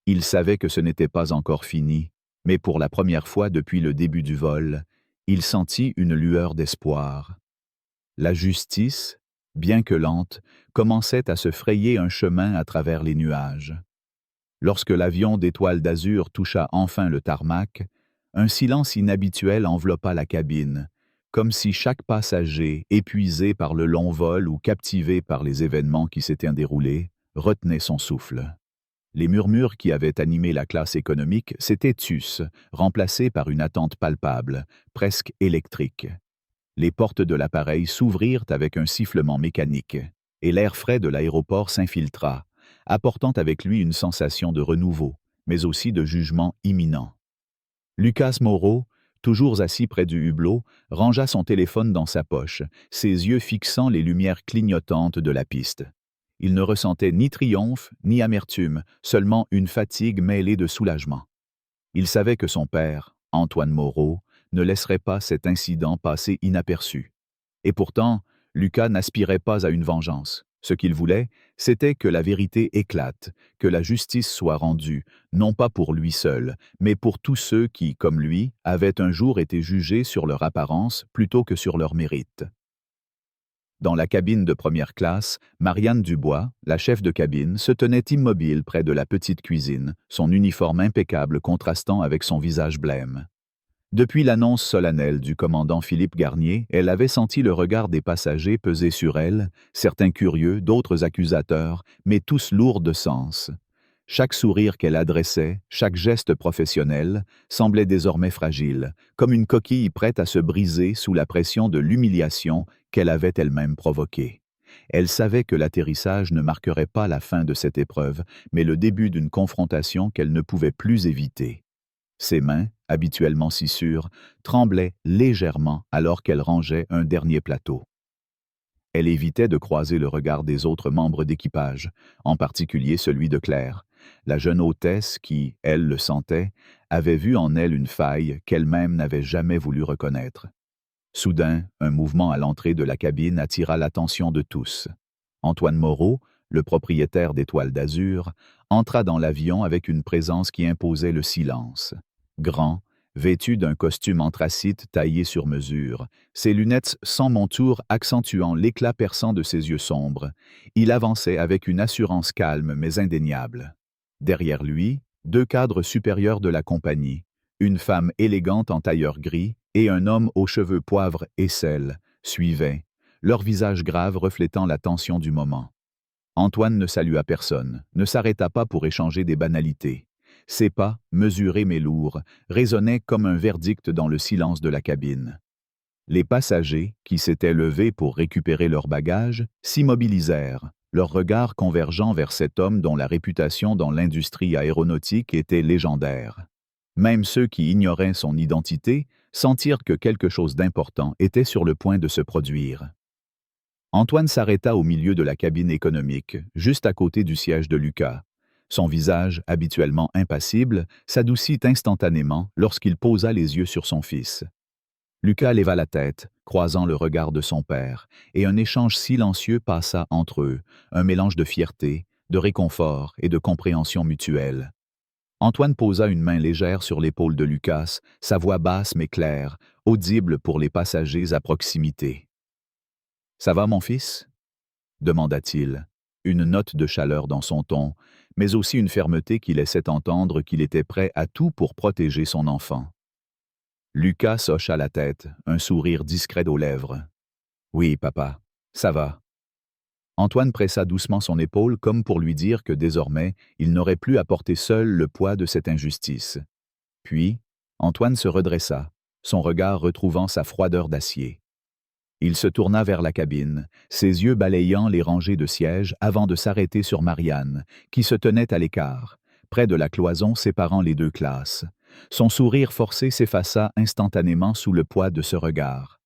Il savait que ce n'était pas encore fini, mais pour la première fois depuis le début du vol, il sentit une lueur d'espoir. La justice, bien que lente, commençait à se frayer un chemin à travers les nuages. Lorsque l'avion d'Étoile d'Azur toucha enfin le tarmac, un silence inhabituel enveloppa la cabine, comme si chaque passager, épuisé par le long vol ou captivé par les événements qui s'étaient déroulés, retenait son souffle. Les murmures qui avaient animé la classe économique s'étaient tus, remplacés par une attente palpable, presque électrique. Les portes de l'appareil s'ouvrirent avec un sifflement mécanique, et l'air frais de l'aéroport s'infiltra, apportant avec lui une sensation de renouveau, mais aussi de jugement imminent. Lucas Moreau, toujours assis près du hublot, rangea son téléphone dans sa poche, ses yeux fixant les lumières clignotantes de la piste. Il ne ressentait ni triomphe, ni amertume, seulement une fatigue mêlée de soulagement. Il savait que son père, Antoine Moreau, ne laisserait pas cet incident passer inaperçu. Et pourtant, Lucas n'aspirait pas à une vengeance. Ce qu'il voulait, c'était que la vérité éclate, que la justice soit rendue, non pas pour lui seul, mais pour tous ceux qui, comme lui, avaient un jour été jugés sur leur apparence plutôt que sur leur mérite. Dans la cabine de première classe, Marianne Dubois, la chef de cabine, se tenait immobile près de la petite cuisine, son uniforme impeccable contrastant avec son visage blême. Depuis l'annonce solennelle du commandant Philippe Garnier, elle avait senti le regard des passagers peser sur elle, certains curieux, d'autres accusateurs, mais tous lourds de sens. Chaque sourire qu'elle adressait, chaque geste professionnel, semblait désormais fragile, comme une coquille prête à se briser sous la pression de l'humiliation qu'elle avait elle-même provoquée. Elle savait que l'atterrissage ne marquerait pas la fin de cette épreuve, mais le début d'une confrontation qu'elle ne pouvait plus éviter. Ses mains, habituellement si sûres, tremblaient légèrement alors qu'elle rangeait un dernier plateau. Elle évitait de croiser le regard des autres membres d'équipage, en particulier celui de Claire, la jeune hôtesse qui, elle le sentait, avait vu en elle une faille qu'elle-même n'avait jamais voulu reconnaître. Soudain, un mouvement à l'entrée de la cabine attira l'attention de tous. Antoine Moreau, le propriétaire d'Étoile d'Azur, entra dans l'avion avec une présence qui imposait le silence. Grand, vêtu d'un costume anthracite taillé sur mesure, ses lunettes sans monture accentuant l'éclat perçant de ses yeux sombres, il avançait avec une assurance calme mais indéniable. Derrière lui, deux cadres supérieurs de la compagnie, une femme élégante en tailleur gris et un homme aux cheveux poivre et sel, suivaient, leur visage grave reflétant la tension du moment. Antoine ne salua personne, ne s'arrêta pas pour échanger des banalités. Ses pas, mesurés mais lourds, résonnaient comme un verdict dans le silence de la cabine. Les passagers, qui s'étaient levés pour récupérer leurs bagages, s'immobilisèrent, leurs regards convergeant vers cet homme dont la réputation dans l'industrie aéronautique était légendaire. Même ceux qui ignoraient son identité sentirent que quelque chose d'important était sur le point de se produire. Antoine s'arrêta au milieu de la cabine économique, juste à côté du siège de Lucas. Son visage, habituellement impassible, s'adoucit instantanément lorsqu'il posa les yeux sur son fils. Lucas leva la tête, croisant le regard de son père, et un échange silencieux passa entre eux, un mélange de fierté, de réconfort et de compréhension mutuelle. Antoine posa une main légère sur l'épaule de Lucas, sa voix basse mais claire, audible pour les passagers à proximité. « Ça va, mon fils ?» demanda-t-il, une note de chaleur dans son ton, mais aussi une fermeté qui laissait entendre qu'il était prêt à tout pour protéger son enfant. Lucas hocha la tête, un sourire discret aux lèvres. Oui, papa, ça va. Antoine pressa doucement son épaule comme pour lui dire que désormais, il n'aurait plus à porter seul le poids de cette injustice. Puis, Antoine se redressa, son regard retrouvant sa froideur d'acier. Il se tourna vers la cabine, ses yeux balayant les rangées de sièges avant de s'arrêter sur Marianne, qui se tenait à l'écart, près de la cloison séparant les deux classes. Son sourire forcé s'effaça instantanément sous le poids de ce regard.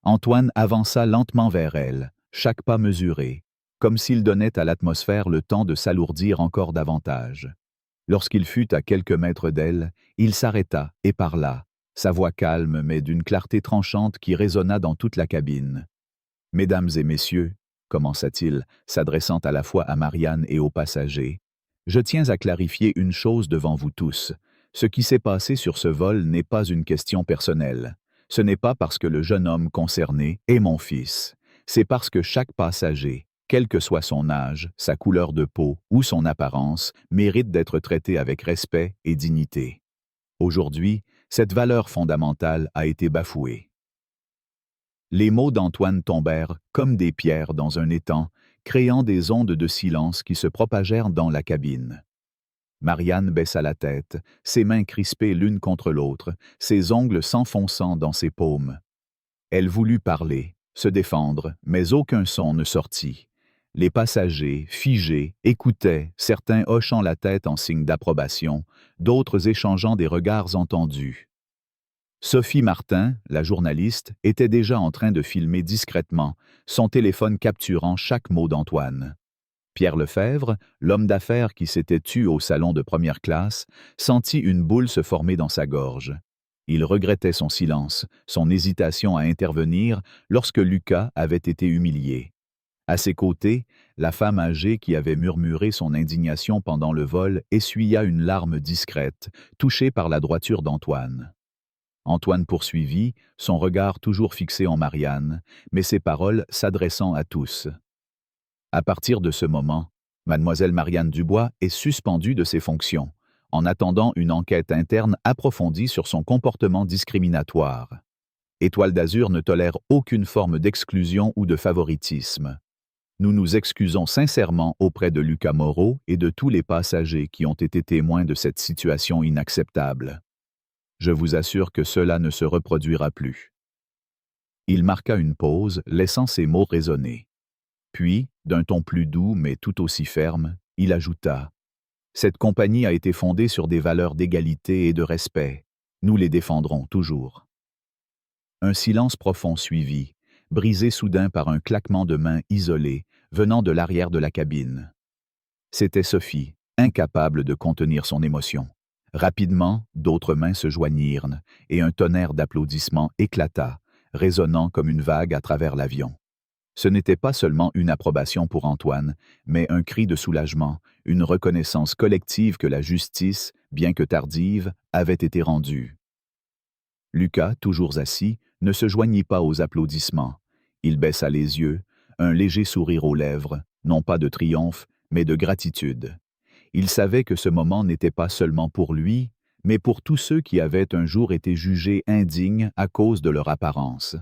Antoine avança lentement vers elle, chaque pas mesuré, comme s'il donnait à l'atmosphère le temps de s'alourdir encore davantage. Lorsqu'il fut à quelques mètres d'elle, il s'arrêta et parla, sa voix calme mais d'une clarté tranchante qui résonna dans toute la cabine. « Mesdames et messieurs, commença-t-il, s'adressant à la fois à Marianne et aux passagers, je tiens à clarifier une chose devant vous tous. Ce qui s'est passé sur ce vol n'est pas une question personnelle. Ce n'est pas parce que le jeune homme concerné est mon fils. C'est parce que chaque passager, quel que soit son âge, sa couleur de peau ou son apparence, mérite d'être traité avec respect et dignité. Aujourd'hui, cette valeur fondamentale a été bafouée. » Les mots d'Antoine tombèrent comme des pierres dans un étang, créant des ondes de silence qui se propagèrent dans la cabine. Marianne baissa la tête, ses mains crispées l'une contre l'autre, ses ongles s'enfonçant dans ses paumes. Elle voulut parler, se défendre, mais aucun son ne sortit. Les passagers, figés, écoutaient, certains hochant la tête en signe d'approbation, d'autres échangeant des regards entendus. Sophie Martin, la journaliste, était déjà en train de filmer discrètement, son téléphone capturant chaque mot d'Antoine. Pierre Lefebvre, l'homme d'affaires qui s'était tu au salon de première classe, sentit une boule se former dans sa gorge. Il regrettait son silence, son hésitation à intervenir lorsque Lucas avait été humilié. À ses côtés, la femme âgée qui avait murmuré son indignation pendant le vol essuya une larme discrète, touchée par la droiture d'Antoine. Antoine poursuivit, son regard toujours fixé en Marianne, mais ses paroles s'adressant à tous. À partir de ce moment, mademoiselle Marianne Dubois est suspendue de ses fonctions, en attendant une enquête interne approfondie sur son comportement discriminatoire. Étoile d'Azur ne tolère aucune forme d'exclusion ou de favoritisme. Nous nous excusons sincèrement auprès de Lucas Moreau et de tous les passagers qui ont été témoins de cette situation inacceptable. Je vous assure que cela ne se reproduira plus. Il marqua une pause, laissant ces mots résonner. Puis, d'un ton plus doux mais tout aussi ferme, il ajouta « Cette compagnie a été fondée sur des valeurs d'égalité et de respect. Nous les défendrons toujours. » Un silence profond suivit, brisé soudain par un claquement de mains isolé, venant de l'arrière de la cabine. C'était Sophie, incapable de contenir son émotion. Rapidement, d'autres mains se joignirent, et un tonnerre d'applaudissements éclata, résonnant comme une vague à travers l'avion. Ce n'était pas seulement une approbation pour Antoine, mais un cri de soulagement, une reconnaissance collective que la justice, bien que tardive, avait été rendue. Lucas, toujours assis, ne se joignit pas aux applaudissements. Il baissa les yeux, un léger sourire aux lèvres, non pas de triomphe, mais de gratitude. Il savait que ce moment n'était pas seulement pour lui, mais pour tous ceux qui avaient un jour été jugés indignes à cause de leur apparence.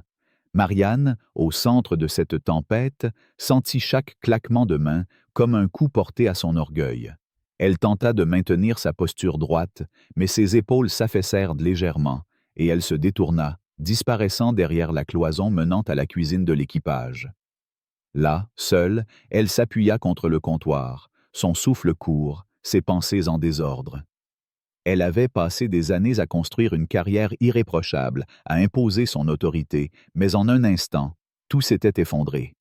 Marianne, au centre de cette tempête, sentit chaque claquement de main comme un coup porté à son orgueil. Elle tenta de maintenir sa posture droite, mais ses épaules s'affaissèrent légèrement, et elle se détourna, disparaissant derrière la cloison menant à la cuisine de l'équipage. Là, seule, elle s'appuya contre le comptoir, son souffle court, ses pensées en désordre. Elle avait passé des années à construire une carrière irréprochable, à imposer son autorité, mais en un instant, tout s'était effondré.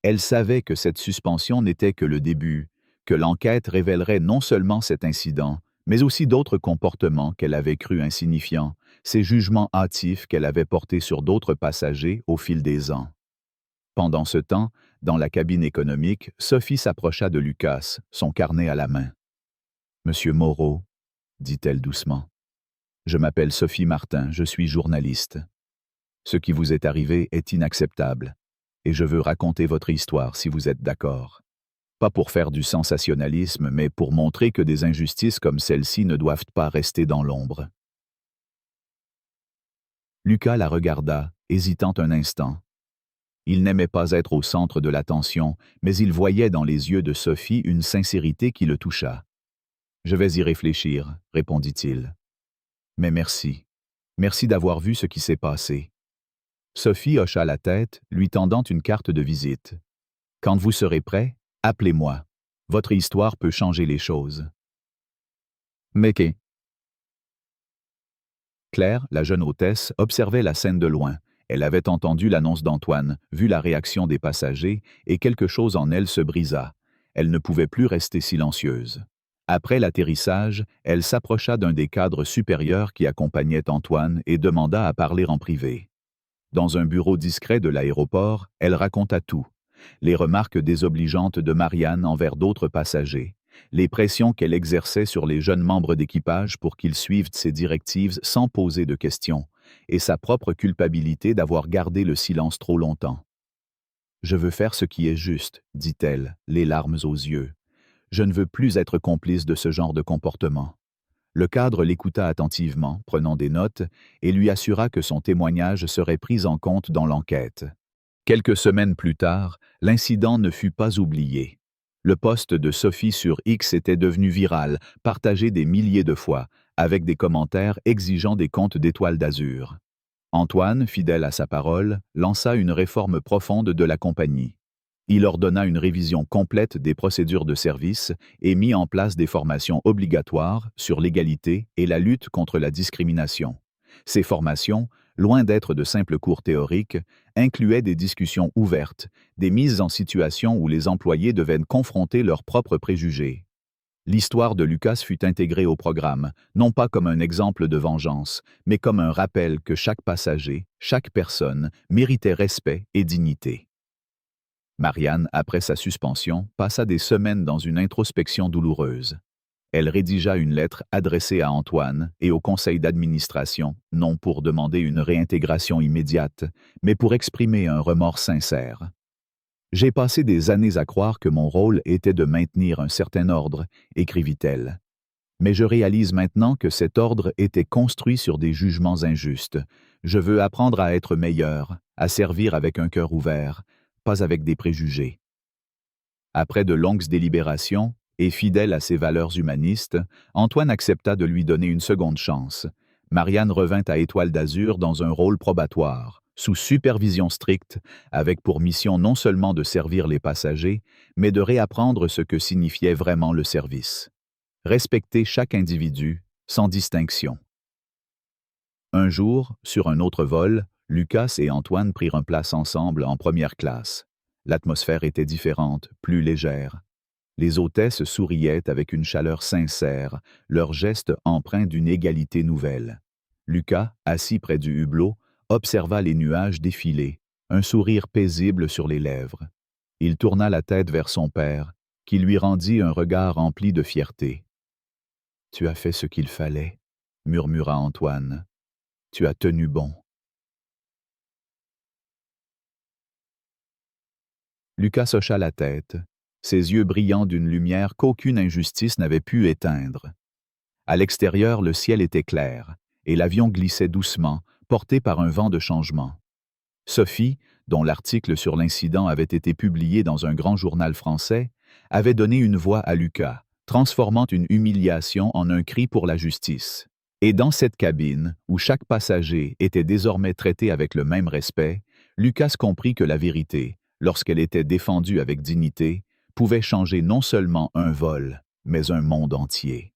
Elle savait que cette suspension n'était que le début, que l'enquête révélerait non seulement cet incident, mais aussi d'autres comportements qu'elle avait crus insignifiants, ces jugements hâtifs qu'elle avait portés sur d'autres passagers au fil des ans. Pendant ce temps, dans la cabine économique, Sophie s'approcha de Lucas, son carnet à la main. « Monsieur Moreau, » dit-elle doucement. « Je m'appelle Sophie Martin, je suis journaliste. Ce qui vous est arrivé est inacceptable, et je veux raconter votre histoire si vous êtes d'accord. Pas pour faire du sensationnalisme, mais pour montrer que des injustices comme celle-ci ne doivent pas rester dans l'ombre. » Lucas la regarda, hésitant un instant. Il n'aimait pas être au centre de l'attention, mais il voyait dans les yeux de Sophie une sincérité qui le toucha. « Je vais y réfléchir, » répondit-il. « Mais merci. Merci d'avoir vu ce qui s'est passé. » Sophie hocha la tête, lui tendant une carte de visite. « Quand vous serez prêt, appelez-moi. Votre histoire peut changer les choses. » Mais qu'est? Claire, la jeune hôtesse, observait la scène de loin. Elle avait entendu l'annonce d'Antoine, vu la réaction des passagers, et quelque chose en elle se brisa. Elle ne pouvait plus rester silencieuse. Après l'atterrissage, elle s'approcha d'un des cadres supérieurs qui accompagnaient Antoine et demanda à parler en privé. Dans un bureau discret de l'aéroport, elle raconta tout. Les remarques désobligeantes de Marianne envers d'autres passagers, les pressions qu'elle exerçait sur les jeunes membres d'équipage pour qu'ils suivent ses directives sans poser de questions, et sa propre culpabilité d'avoir gardé le silence trop longtemps. « Je veux faire ce qui est juste, » dit-elle, les larmes aux yeux. « Je ne veux plus être complice de ce genre de comportement. » Le cadre l'écouta attentivement, prenant des notes, et lui assura que son témoignage serait pris en compte dans l'enquête. Quelques semaines plus tard, l'incident ne fut pas oublié. Le post de Sophie sur X était devenu viral, partagé des milliers de fois, avec des commentaires exigeant des comptes d'Étoile d'Azur. Antoine, fidèle à sa parole, lança une réforme profonde de la compagnie. Il ordonna une révision complète des procédures de service et mit en place des formations obligatoires sur l'égalité et la lutte contre la discrimination. Ces formations, loin d'être de simples cours théoriques, incluaient des discussions ouvertes, des mises en situation où les employés devaient confronter leurs propres préjugés. L'histoire de Lucas fut intégrée au programme, non pas comme un exemple de vengeance, mais comme un rappel que chaque passager, chaque personne, méritait respect et dignité. Marianne, après sa suspension, passa des semaines dans une introspection douloureuse. Elle rédigea une lettre adressée à Antoine et au conseil d'administration, non pour demander une réintégration immédiate, mais pour exprimer un remords sincère. « J'ai passé des années à croire que mon rôle était de maintenir un certain ordre, » écrivit-elle. « Mais je réalise maintenant que cet ordre était construit sur des jugements injustes. Je veux apprendre à être meilleur, à servir avec un cœur ouvert, pas avec des préjugés. » Après de longues délibérations, et fidèle à ses valeurs humanistes, Antoine accepta de lui donner une seconde chance. Marianne revint à Étoile d'Azur dans un rôle probatoire, sous supervision stricte, avec pour mission non seulement de servir les passagers, mais de réapprendre ce que signifiait vraiment le service. Respecter chaque individu, sans distinction. Un jour, sur un autre vol, Lucas et Antoine prirent place ensemble en première classe. L'atmosphère était différente, plus légère. Les hôtesses souriaient avec une chaleur sincère, leurs gestes empreints d'une égalité nouvelle. Lucas, assis près du hublot, observa les nuages défiler, un sourire paisible sur les lèvres. Il tourna la tête vers son père, qui lui rendit un regard empli de fierté. « Tu as fait ce qu'il fallait, » murmura Antoine. « Tu as tenu bon. » Lucas hocha la tête, ses yeux brillants d'une lumière qu'aucune injustice n'avait pu éteindre. À l'extérieur, le ciel était clair, et l'avion glissait doucement, porté par un vent de changement. Sophie, dont l'article sur l'incident avait été publié dans un grand journal français, avait donné une voix à Lucas, transformant une humiliation en un cri pour la justice. Et dans cette cabine, où chaque passager était désormais traité avec le même respect, Lucas comprit que la vérité, lorsqu'elle était défendue avec dignité, pouvait changer non seulement un vol, mais un monde entier.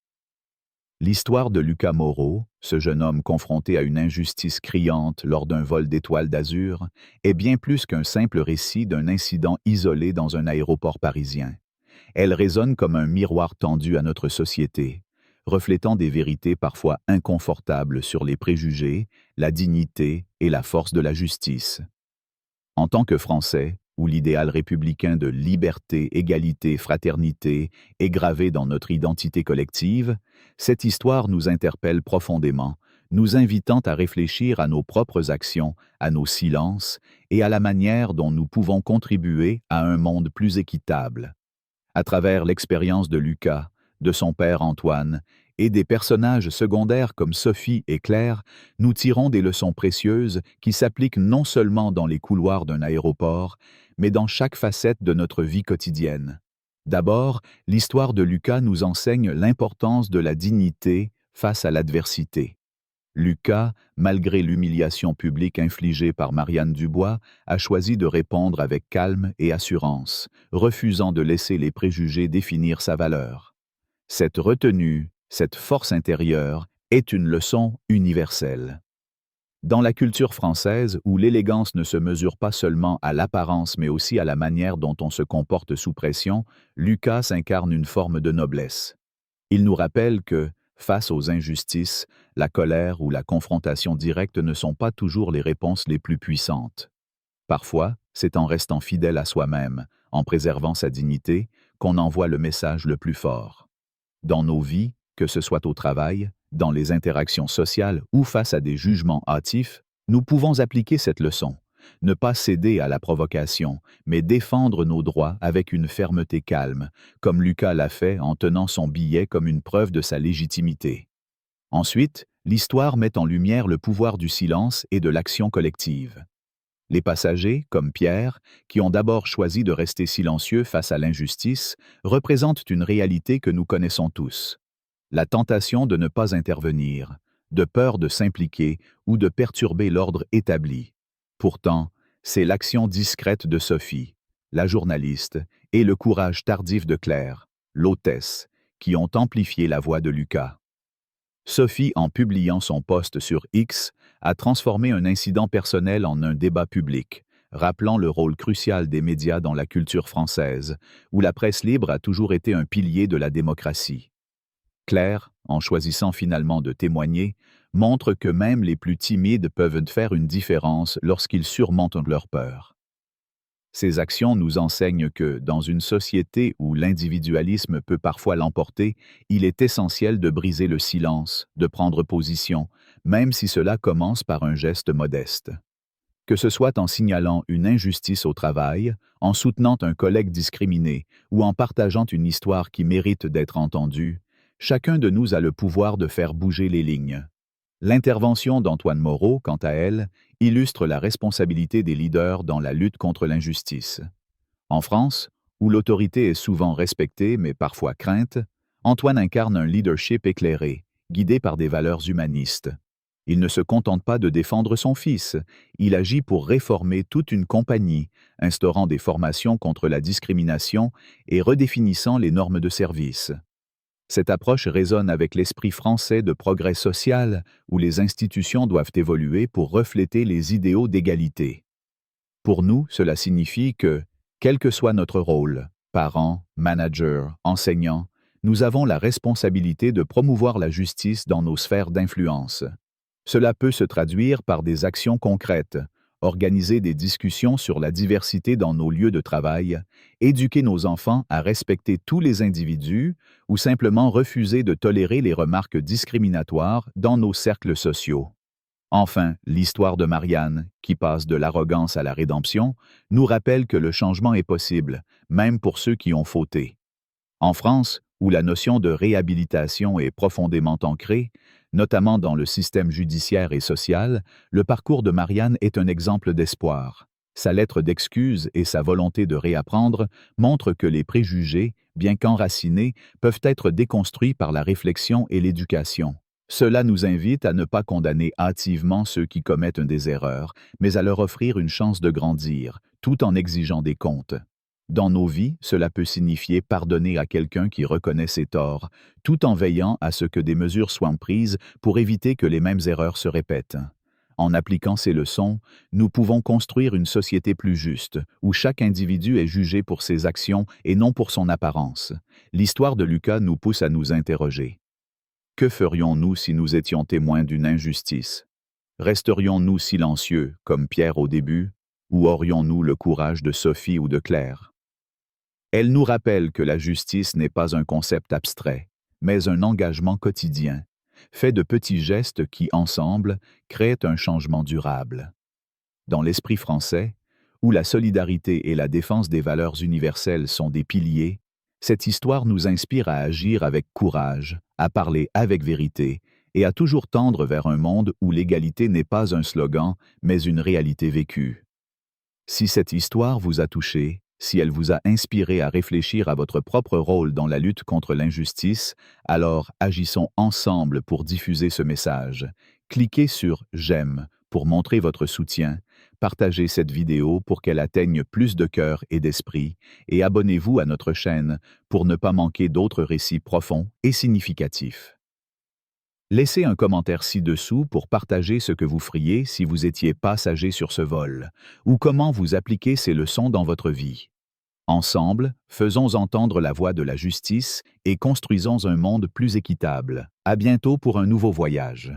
L'histoire de Lucas Moreau, ce jeune homme confronté à une injustice criante lors d'un vol d'Étoile d'Azur, est bien plus qu'un simple récit d'un incident isolé dans un aéroport parisien. Elle résonne comme un miroir tendu à notre société, reflétant des vérités parfois inconfortables sur les préjugés, la dignité et la force de la justice. En tant que Français, où l'idéal républicain de liberté, égalité, fraternité est gravé dans notre identité collective, cette histoire nous interpelle profondément, nous invitant à réfléchir à nos propres actions, à nos silences et à la manière dont nous pouvons contribuer à un monde plus équitable. À travers l'expérience de Lucas, de son père Antoine Et des personnages secondaires comme Sophie et Claire, nous tirons des leçons précieuses qui s'appliquent non seulement dans les couloirs d'un aéroport, mais dans chaque facette de notre vie quotidienne. D'abord, l'histoire de Lucas nous enseigne l'importance de la dignité face à l'adversité. Lucas, malgré l'humiliation publique infligée par Marianne Dubois, a choisi de répondre avec calme et assurance, refusant de laisser les préjugés définir sa valeur. Cette retenue, cette force intérieure, est une leçon universelle. Dans la culture française, où l'élégance ne se mesure pas seulement à l'apparence mais aussi à la manière dont on se comporte sous pression, Lucas incarne une forme de noblesse. Il nous rappelle que, face aux injustices, la colère ou la confrontation directe ne sont pas toujours les réponses les plus puissantes. Parfois, c'est en restant fidèle à soi-même, en préservant sa dignité, qu'on envoie le message le plus fort. Dans nos vies, que ce soit au travail, dans les interactions sociales ou face à des jugements hâtifs, nous pouvons appliquer cette leçon. Ne pas céder à la provocation, mais défendre nos droits avec une fermeté calme, comme Lucas l'a fait en tenant son billet comme une preuve de sa légitimité. Ensuite, l'histoire met en lumière le pouvoir du silence et de l'action collective. Les passagers, comme Pierre, qui ont d'abord choisi de rester silencieux face à l'injustice, représentent une réalité que nous connaissons tous. La tentation de ne pas intervenir, de peur de s'impliquer ou de perturber l'ordre établi. Pourtant, c'est l'action discrète de Sophie, la journaliste, et le courage tardif de Claire, l'hôtesse, qui ont amplifié la voix de Lucas. Sophie, en publiant son post sur X, a transformé un incident personnel en un débat public, rappelant le rôle crucial des médias dans la culture française, où la presse libre a toujours été un pilier de la démocratie. Claire, en choisissant finalement de témoigner, montre que même les plus timides peuvent faire une différence lorsqu'ils surmontent leur peur. Ces actions nous enseignent que, dans une société où l'individualisme peut parfois l'emporter, il est essentiel de briser le silence, de prendre position, même si cela commence par un geste modeste. Que ce soit en signalant une injustice au travail, en soutenant un collègue discriminé ou en partageant une histoire qui mérite d'être entendue, chacun de nous a le pouvoir de faire bouger les lignes. L'intervention d'Antoine Moreau, quant à elle, illustre la responsabilité des leaders dans la lutte contre l'injustice. En France, où l'autorité est souvent respectée mais parfois crainte, Antoine incarne un leadership éclairé, guidé par des valeurs humanistes. Il ne se contente pas de défendre son fils, il agit pour réformer toute une compagnie, instaurant des formations contre la discrimination et redéfinissant les normes de service. Cette approche résonne avec l'esprit français de progrès social, où les institutions doivent évoluer pour refléter les idéaux d'égalité. Pour nous, cela signifie que, quel que soit notre rôle, parents, managers, enseignants, nous avons la responsabilité de promouvoir la justice dans nos sphères d'influence. Cela peut se traduire par des actions concrètes, organiser des discussions sur la diversité dans nos lieux de travail, éduquer nos enfants à respecter tous les individus ou simplement refuser de tolérer les remarques discriminatoires dans nos cercles sociaux. Enfin, l'histoire de Marianne, qui passe de l'arrogance à la rédemption, nous rappelle que le changement est possible, même pour ceux qui ont fauté. En France, où la notion de réhabilitation est profondément ancrée, notamment dans le système judiciaire et social, le parcours de Marianne est un exemple d'espoir. Sa lettre d'excuse et sa volonté de réapprendre montrent que les préjugés, bien qu'enracinés, peuvent être déconstruits par la réflexion et l'éducation. Cela nous invite à ne pas condamner hâtivement ceux qui commettent des erreurs, mais à leur offrir une chance de grandir, tout en exigeant des comptes. Dans nos vies, cela peut signifier pardonner à quelqu'un qui reconnaît ses torts, tout en veillant à ce que des mesures soient prises pour éviter que les mêmes erreurs se répètent. En appliquant ces leçons, nous pouvons construire une société plus juste, où chaque individu est jugé pour ses actions et non pour son apparence. L'histoire de Lucas nous pousse à nous interroger. Que ferions-nous si nous étions témoins d'une injustice? Resterions-nous silencieux, comme Pierre au début, ou aurions-nous le courage de Sophie ou de Claire? Elle nous rappelle que la justice n'est pas un concept abstrait, mais un engagement quotidien, fait de petits gestes qui, ensemble, créent un changement durable. Dans l'esprit français, où la solidarité et la défense des valeurs universelles sont des piliers, Cette histoire nous inspire à agir avec courage, à parler avec vérité et à toujours tendre vers un monde où l'égalité n'est pas un slogan, mais une réalité vécue. Si cette histoire vous a touché, si elle vous a inspiré à réfléchir à votre propre rôle dans la lutte contre l'injustice, alors agissons ensemble pour diffuser ce message. Cliquez sur J'aime pour montrer votre soutien, partagez cette vidéo pour qu'elle atteigne plus de cœurs et d'esprits, et abonnez-vous à notre chaîne pour ne pas manquer d'autres récits profonds et significatifs. Laissez un commentaire ci-dessous pour partager ce que vous feriez si vous étiez passager sur ce vol, ou comment vous appliquez ces leçons dans votre vie. Ensemble, faisons entendre la voix de la justice et construisons un monde plus équitable. À bientôt pour un nouveau voyage.